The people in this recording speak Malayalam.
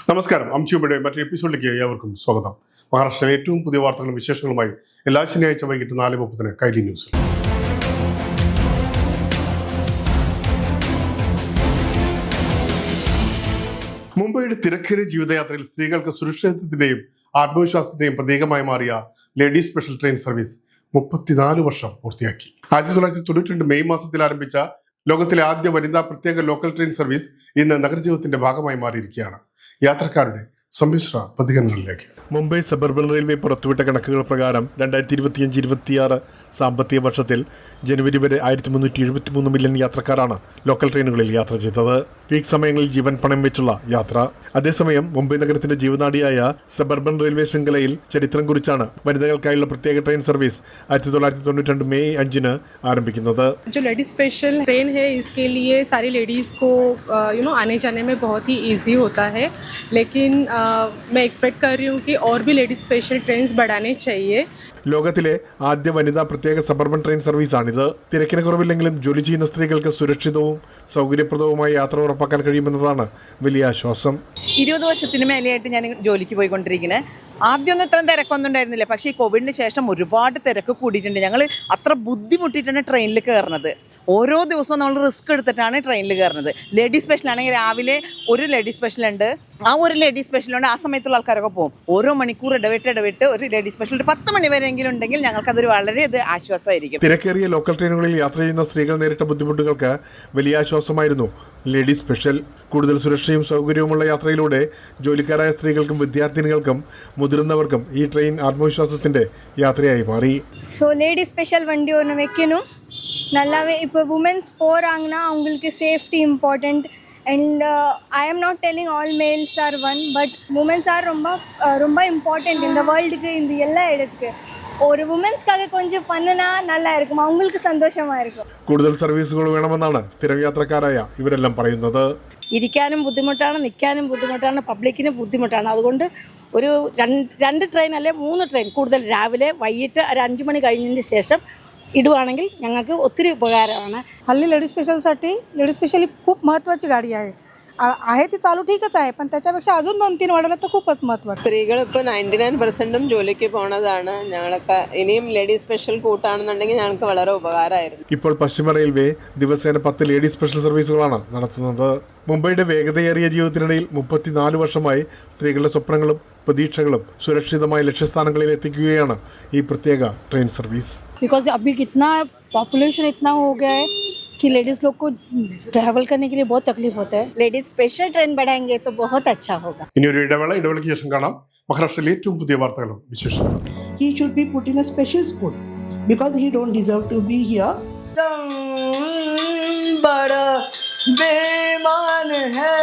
നമസ്കാരം. അംശുബയുടെ മറ്റൊരു എപ്പിസോഡിലേക്ക് ഏവർക്കും സ്വാഗതം. മഹാരാഷ്ട്രയിലെ ഏറ്റവും പുതിയ വാർത്തകളും വിശേഷങ്ങളുമായി എല്ലാ ശനിയാഴ്ച വൈകിട്ട് 4:30 കൈലി ന്യൂസിൽ. മുംബൈയുടെ തിരക്കേറിയ ജീവിതയാത്രയിൽ സ്ത്രീകൾക്ക് സുരക്ഷിതത്വത്തിന്റെയും ആത്മവിശ്വാസത്തിന്റെയും പ്രതീകമായി മാറിയ ലേഡീസ് സ്പെഷ്യൽ ട്രെയിൻ സർവീസ് 34 വർഷം പൂർത്തിയാക്കി. 1992 മെയ് മാസത്തിൽ ആരംഭിച്ച ലോകത്തിലെ ആദ്യ വനിതാ പ്രത്യേക ലോക്കൽ ട്രെയിൻ സർവീസ് ഇന്ന് നഗരജീവിതത്തിന്റെ ഭാഗമായി മാറിയിരിക്കുകയാണ്. യാത്രക്കാരുടെ സമ്മിശ്ര പ്രതികരണങ്ങളിലേക്ക്. മുംബൈ സബർബൻ റെയിൽവേ പുറത്തുവിട്ട കണക്കുകൾ പ്രകാരം 2025-26 സാമ്പത്തിക വർഷത്തിൽ ജനുവരി വരെ 1373 മില്യൺ യാത്രക്കാരാണ് ലോക്കൽ ട്രെയിനുകളിൽ യാത്ര ചെയ്തത്. പീക്ക് സമയങ്ങളിൽ ജീവൻ പണയം വെച്ചുള്ള യാത്ര. അതേസമയം മുംബൈ നഗരത്തിന്റെ ജീവനാഡിയായ സബർബൻ റെയിൽവേ ശൃംഖലയിൽ ചരിത്രം കുറിച്ചാണ് വനിതകൾക്കായുള്ള പ്രത്യേക ട്രെയിൻ സർവീസ് 1992 മെയ് 5 ആരംഭിക്കുന്നത്. जो लेडीज स्पेशल ट्रेन है इसके लिए सारी लेडीज़ को आने जाने में बहुत ही इजी होता है, लेकिन मैं एक्सपेक्ट कर रही हूँ कि और भी लेडीज स्पेशल ट्रेन्स बढ़ाने चाहिए. ലോകത്തിലെ ആദ്യ വനിതാ പ്രത്യേക സബർബൻ ട്രെയിൻ സർവീസാണിത്. തിരക്കിന് കുറവില്ലെങ്കിലും ജോലി ചെയ്യുന്ന സ്ത്രീകൾക്ക് സുരക്ഷിതവും സൗകര്യപ്രദവുമായ യാത്ര ഉറപ്പാക്കാൻ കഴിയുമെന്നതാണ് വലിയ ആശ്വാസം. 20 വർഷത്തിന് മേലെയായിട്ട് ഞാൻ ജോലിക്ക് പോയിക്കൊണ്ടിരിക്കുന്നത്. ആദ്യമൊന്നും ഇത്രയും തിരക്കൊന്നും ഉണ്ടായിരുന്നില്ല, പക്ഷേ ഈ കോവിഡിന് ശേഷം ഒരുപാട് തിരക്ക് കൂടിയിട്ടുണ്ട്. ഞങ്ങൾ അത്ര ബുദ്ധിമുട്ടിയിട്ടാണ് ട്രെയിനിൽ കയറുന്നത്. ഓരോ ദിവസവും നമ്മൾ റിസ്ക് എടുത്തിട്ടാണ് ട്രെയിനിൽ കയറുന്നത്. ലേഡീസ് സ്പെഷ്യൽ ആണെങ്കിൽ രാവിലെ ഒരു ലേഡീസ് സ്പെഷ്യൽ ഉണ്ട്, ആ ഒരു ലേഡീസ് സ്പെഷ്യൽ ഉണ്ട്, ആ സമയത്തുള്ള ആൾക്കാരൊക്കെ പോകും. ഓരോ മണിക്കൂർ ഇടവിട്ട് ഒരു ലേഡീസ് സ്പെഷ്യൽ ഒരു 10 മണി വരെയെങ്കിലും ഉണ്ടെങ്കിൽ ഞങ്ങൾക്കതൊരു വളരെ ആശ്വാസമായിരിക്കും. തിരക്കേറിയ ലോക്കൽ ട്രെയിനുകളിൽ യാത്ര ചെയ്യുന്ന സ്ത്രീകൾ നേരിട്ട ബുദ്ധിമുട്ടുകൾക്ക് വലിയ ആശ്വാസമായിരുന്നു ലേഡീസ് സ്പെഷ്യൽ. കൂടുതൽ സുരക്ഷയും സൗകര്യവുമുള്ള യാത്രയിലൂടെ ജോലിക്കാരായ സ്ത്രീകൾക്കും വിദ്യാർത്ഥിനികൾക്കും മുതിർന്നവർക്കും ഈ ട്രെയിൻ ആത്മവിശ്വാസത്തിന്റെ യാത്രയായി മാറി. ஸோ லேடிஸ் ஸ்பெஷல் வண்டி ஒன்று வைக்கணும். நல்லாவே இப்போ உமன்ஸ் போகிறாங்கன்னா அவங்களுக்கு safety important. And I am not telling all males are one, but womans are ரொம்ப இம்பார்ட்டண்ட் இந்த வேர்ல்டுக்கு, இந்த எல்லா இடத்துக்கு. ஒரு உமன்ஸ்க்காக கொஞ்சம் பண்ணுனா நல்லா இருக்கும், அவங்களுக்கு சந்தோஷமாக இருக்கும். കൂടുതൽ സർവീസുകൾ വേണമെന്നാണ് സ്ഥിരം യാത്രക്കാരായ ഇവരെല്ലാം പറയുന്നത്. ഇരിക്കാനും ബുദ്ധിമുട്ടാണ്, നിൽക്കാനും ബുദ്ധിമുട്ടാണ്, പബ്ലിക്കിന് ബുദ്ധിമുട്ടാണ്. അതുകൊണ്ട് ഒരു 2 ട്രെയിൻ അല്ലെ 3 ട്രെയിൻ കൂടുതൽ രാവിലെ വൈകിട്ട് ഒരു 5 മണി കഴിഞ്ഞതിന് ശേഷം इडवाണെങ്കിൽ ഞങ്ങൾക്ക് ഒത്തിരി ഉപകാരമാണ്. हल्ली लेडीज स्पेशलसाठी लेडीज स्पेशल खूप महत्त्वाची गाडी आहे ती चालू ठीकच आहे, पण त्याच्यापेक्षा अजून 2-3 वाढवलं तर खूपच महत्त्वाचं. സ്ത്രീകൾ ഇപ്പോൾ 99% ജോലിക്ക് പോണതാണ്. ഞങ്ങളൊക്കെ ഇനിയും ലേഡീസ് സ്പെഷ്യൽ കൂട്ടാണെന്നുണ്ടെങ്കിൽ ഞങ്ങൾക്ക് വളരെ ഉപകാരമായിരുന്നു. ഇപ്പോൾ പശ്ചിമ റെയിൽവേ ദിവസേന 10 ലേഡീസ് സ്പെഷ്യൽ സർവീസുകളാണ് നടത്തുന്നത്. മുംബൈയുടെ വേഗതയേറിയ ജീവിതത്തിനിടയിൽ 34 വർഷമായി സ്ത്രീകളുടെ സ്വപ്നങ്ങളും പ്രതീക്ഷകളും സുരക്ഷിതമായ ലക്ഷ്യസ്ഥാനങ്ങളിൽ എത്തിക്കുകയാണ് ഈ പ്രത്യേക ട്രെയിൻ സർവീസ്. बिकॉज अभी कितना पॉपुलेशन इतना हो गया है कि लेडीज़ लोग को ट्रैवल करने के लिए बहुत तकलीफ होता है. लेडीज स्पेशल ट्रेन बढ़ाएंगे तो बहुत अच्छा होगा. ഇനി ഒരു ഇടവേളയ്ക്ക് ശേഷം കാണാം മഹാരാഷ്ട്രയിലെ ഏറ്റവും പുതിയ വാർത്തകളും വിശേഷങ്ങളും. He should be put in a special school because he don't deserve to be here. बड़ा बेईमान है